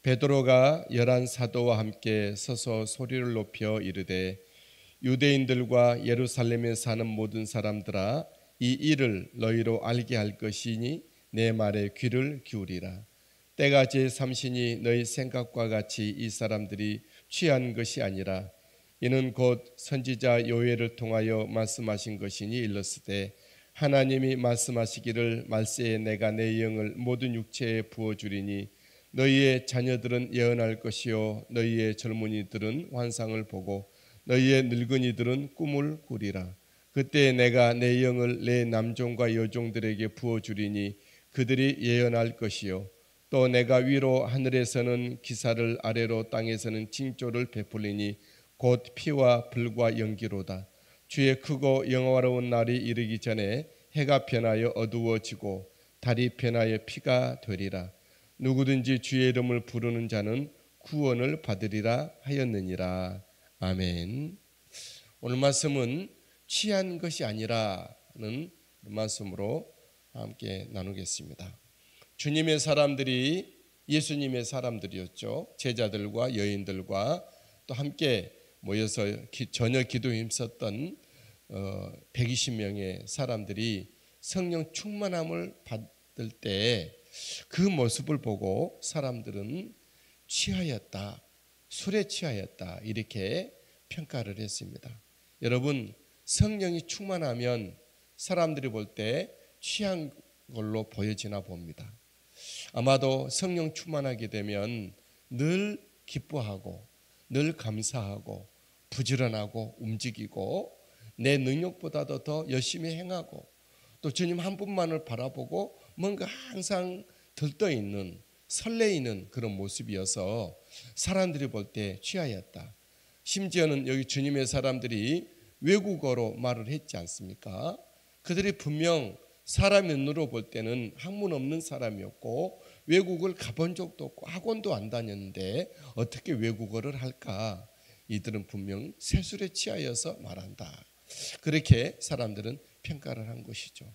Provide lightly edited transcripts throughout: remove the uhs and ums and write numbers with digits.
베드로가 11 사도와 함께 서서 소리를 높여 이르되 유대인들과 예루살렘에 사는 모든 사람들아, 이 일을 너희로 알게 할 것이니 내 말에 귀를 기울이라. 때가 제3시니 너희 생각과 같이 이 사람들이 취한 것이 아니라 이는 곧 선지자 요엘을 통하여 말씀하신 것이니 일렀으되 하나님이 말씀하시기를 말세에 내가 내 영을 모든 육체에 부어주리니 너희의 자녀들은 예언할 것이요 너희의 젊은이들은 환상을 보고 너희의 늙은이들은 꿈을 꾸리라. 그때 내가 내 영을 내 남종과 여종들에게 부어주리니 그들이 예언할 것이요 또 내가 위로 하늘에서는 기사를 아래로 땅에서는 징조를 베풀리니 곧 피와 불과 연기로다. 주의 크고 영화로운 날이 이르기 전에 해가 변하여 어두워지고 달이 변하여 피가 되리라. 누구든지 주의 이름을 부르는 자는 구원을 받으리라 하였느니라. 아멘. 오늘 말씀은 취한 것이 아니라는 말씀으로 함께 나누겠습니다. 주님의 사람들이 예수님의 사람들이었죠. 제자들과 여인들과 또 함께 모여서 저녁 기도에 힘썼던 120명의 사람들이 성령 충만함을 받을 때 그 모습을 보고 사람들은 취하였다, 술에 취하였다 이렇게 평가를 했습니다. 여러분, 성령이 충만하면 사람들이 볼 때 취한 걸로 보여지나 봅니다. 아마도 성령 충만하게 되면 늘 기뻐하고 늘 감사하고 부지런하고 움직이고 내 능력보다도 더 열심히 행하고 또 주님 한 분만을 바라보고 뭔가 항상 들떠있는 설레이는 그런 모습이어서 사람들이 볼 때 취하였다. 심지어는 여기 주님의 사람들이 외국어로 말을 했지 않습니까? 그들이 분명 사람의 눈으로 볼 때는 학문 없는 사람이었고 외국을 가본 적도 없고 학원도 안 다녔는데 어떻게 외국어를 할까? 이들은 분명 세술에 취하여서 말한다. 그렇게 사람들은 평가를 한 것이죠.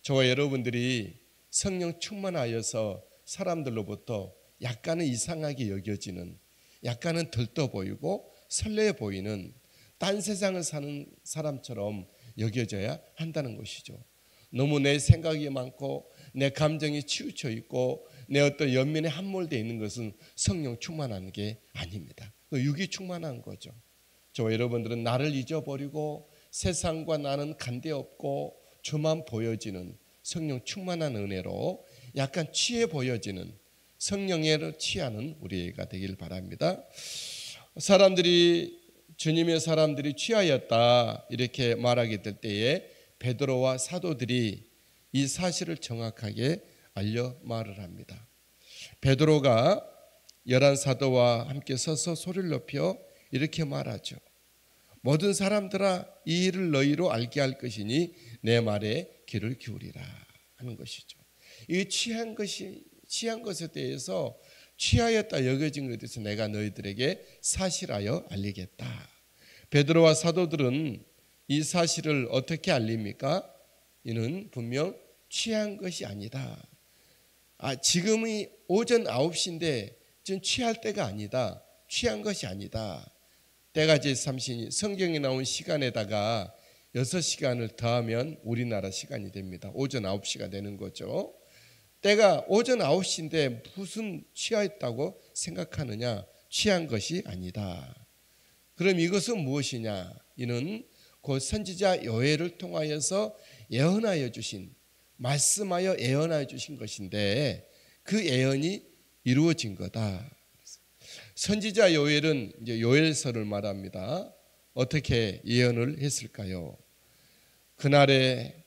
저와 여러분들이 성령 충만하여서 사람들로부터 약간은 이상하게 여겨지는, 약간은 들떠 보이고 설레 보이는 딴 세상을 사는 사람처럼 여겨져야 한다는 것이죠. 너무 내 생각이 많고 내 감정이 치우쳐 있고 내 어떤 연민에 함몰되어 있는 것은 성령 충만한 게 아닙니다. 육이 충만한 거죠. 저와 여러분들은 나를 잊어버리고 세상과 나는 관계없고 주만 보여지는 성령 충만한 은혜로 약간 취해 보여지는 성령에 취하는 우리가 되길 바랍니다. 주님의 사람들이 취하였다 이렇게 말하게 될 때에 베드로와 사도들이 이 사실을 정확하게 알려 말을 합니다. 베드로가 11 사도와 함께 서서 소리를 높여 이렇게 말하죠. 모든 사람들아, 이 일을 너희로 알게 할 것이니 내 말에 귀를 기울이라 하는 것이죠. 이 취한 것에 대해서 취하였다 여겨진 것에 대해서 내가 너희들에게 사실하여 알리겠다. 베드로와 사도들은 이 사실을 어떻게 알립니까? 이는 분명 취한 것이 아니다. 지금이 오전 9시인데 지금 취할 때가 아니다. 취한 것이 아니다. 때가 제3시니 성경에 나온 시간에다가 6시간을 더하면 우리나라 시간이 됩니다. 오전 9시가 되는 거죠. 때가 오전 9시인데 무슨 취하였다고 생각하느냐? 취한 것이 아니다. 그럼 이것은 무엇이냐? 이는 곧 선지자 요엘을 통하여서 예언하여 주신, 말씀하여 예언하여 주신 것인데 그 예언이 이루어진 거다. 선지자 요엘은 이제 요엘서를 말합니다. 어떻게 예언을 했을까요? 그날에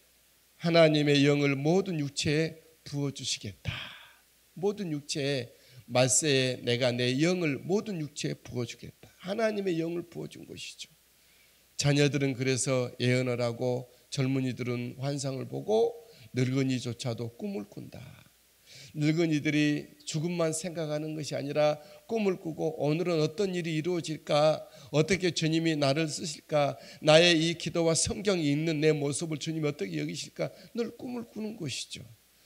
하나님의 영을 모든 육체에 부어주시겠다. 모든 육체에 말세에 내가 내 영을 모든 육체에 부어주겠다. 하나님의 영을 부어준 것이죠. 자녀들은 그래서 예언을 하고 젊은이들은 환상을 보고 늙은이조차도 꿈을 꾼다. 늙은이들이 죽음만 생각하는 것이 아니라 꿈을 꾸고 오늘은 어떤 일이 이루어질까, 어떻게 주님이 나를 쓰실까, 나의 이 기도와 성경이 있는 내 모습을 주님이 어떻게 여기실까 늘 꿈을 꾸는 것이죠.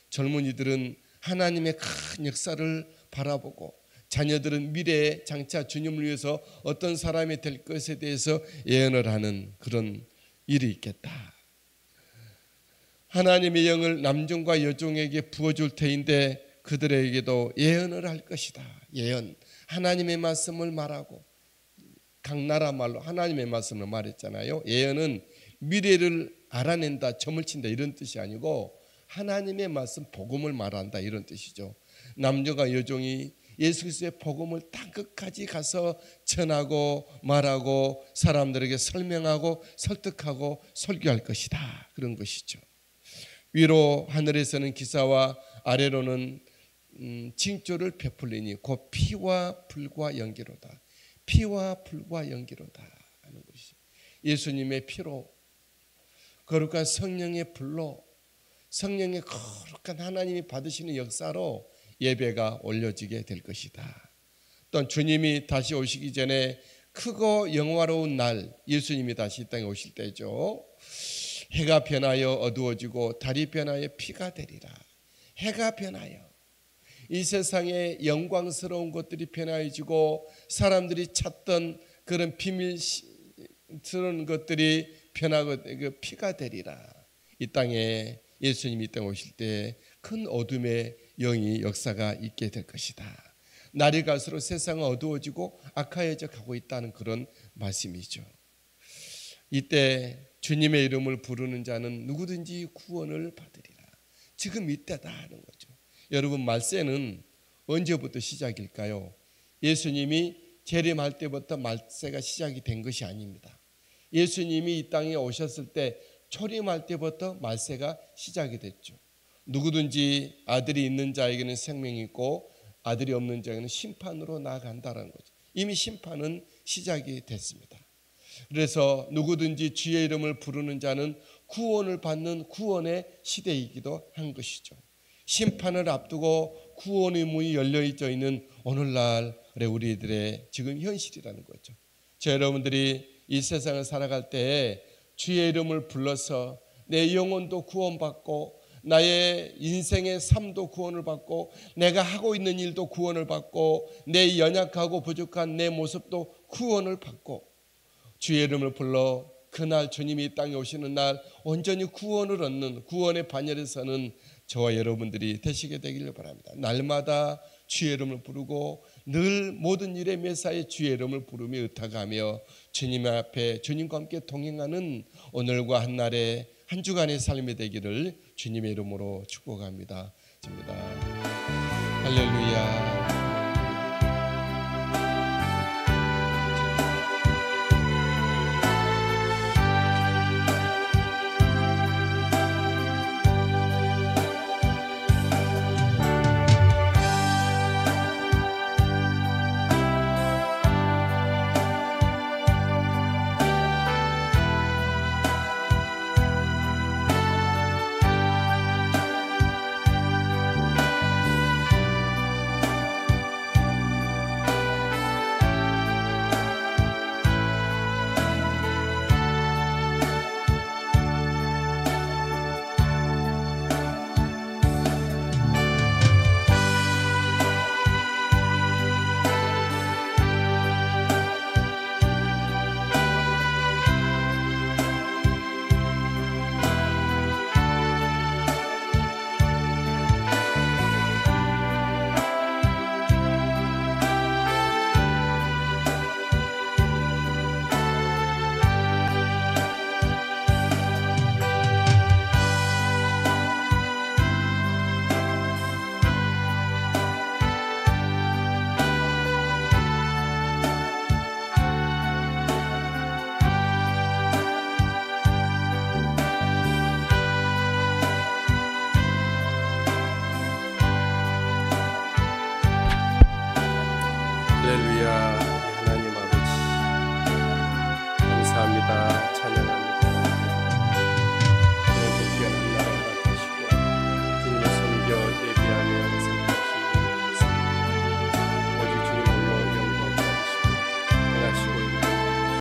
젊은이들은 하나님의 큰 역사를 바라보고 자녀들은 미래에 장차 주님을 위해서 어떤 사람이 될 것에 대해서 예언을 하는 그런 일이 있겠다. 하나님의 영을 남종과 여종에게 부어줄 터인데 그들에게도 예언을 할 것이다. 예언, 하나님의 말씀을 말하고, 각 나라 말로 하나님의 말씀을 말했잖아요. 예언은 미래를 알아낸다, 점을 친다 이런 뜻이 아니고 하나님의 말씀, 복음을 말한다 이런 뜻이죠. 남녀가 여종이 예수 그리스도의 복음을 땅 끝까지 가서 전하고 말하고 사람들에게 설명하고 설득하고 설교할 것이다, 그런 것이죠. 위로 하늘에서는 기사와 아래로는 징조를 베풀리니 곧 피와 불과 연기로다. 피와 불과 연기로다 하는 것이, 예수님의 피로, 거룩한 성령의 불로, 성령의 거룩한 하나님이 받으시는 역사로 예배가 올려지게 될 것이다. 또한 주님이 다시 오시기 전에 크고 영화로운 날, 예수님이 다시 이 땅에 오실 때죠. 해가 변하여 어두워지고 달이 변하여 피가 되리라. 해가 변하여 이 세상의 영광스러운 것들이 변화해지고 사람들이 찾던 그런 비밀스러운 것들이 변하고 피가 되리라. 이 땅에 예수님이 이 땅에 오실 때 큰 어둠의 영이 역사가 있게 될 것이다. 날이 갈수록 세상은 어두워지고 악하여져 가고 있다는 그런 말씀이죠. 이때 주님의 이름을 부르는 자는 누구든지 구원을 받으리라. 지금 이때다 하는 거죠. 여러분, 말세는 언제부터 시작일까요? 예수님이 재림할 때부터 말세가 시작이 된 것이 아닙니다. 예수님이 이 땅에 오셨을 때 초림할 때부터 말세가 시작이 됐죠. 누구든지 아들이 있는 자에게는 생명이 있고 아들이 없는 자에게는 심판으로 나아간다는 거죠. 이미 심판은 시작이 됐습니다. 그래서 누구든지 주의 이름을 부르는 자는 구원을 받는 구원의 시대이기도 한 것이죠. 심판을 앞두고 구원의 문이 열려져 있는 오늘날 우리들의 지금 현실이라는 거죠. 저 여러분들이 이 세상을 살아갈 때 주의 이름을 불러서 내 영혼도 구원받고 나의 인생의 삶도 구원을 받고 내가 하고 있는 일도 구원을 받고 내 연약하고 부족한 내 모습도 구원을 받고 주의 이름을 불러 그날 주님이 이 땅에 오시는 날 온전히 구원을 얻는 구원의 반열에 서는 저와 여러분들이 되시게 되기를 바랍니다. 날마다 주의 이름을 부르고 늘 모든 일에 매사에 주의 이름을 부르며 의탁하며 주님 앞에 주님과 함께 동행하는 오늘과 한날의 한 주간의 삶이 되기를 주님의 이름으로 축복합니다. 할렐루야.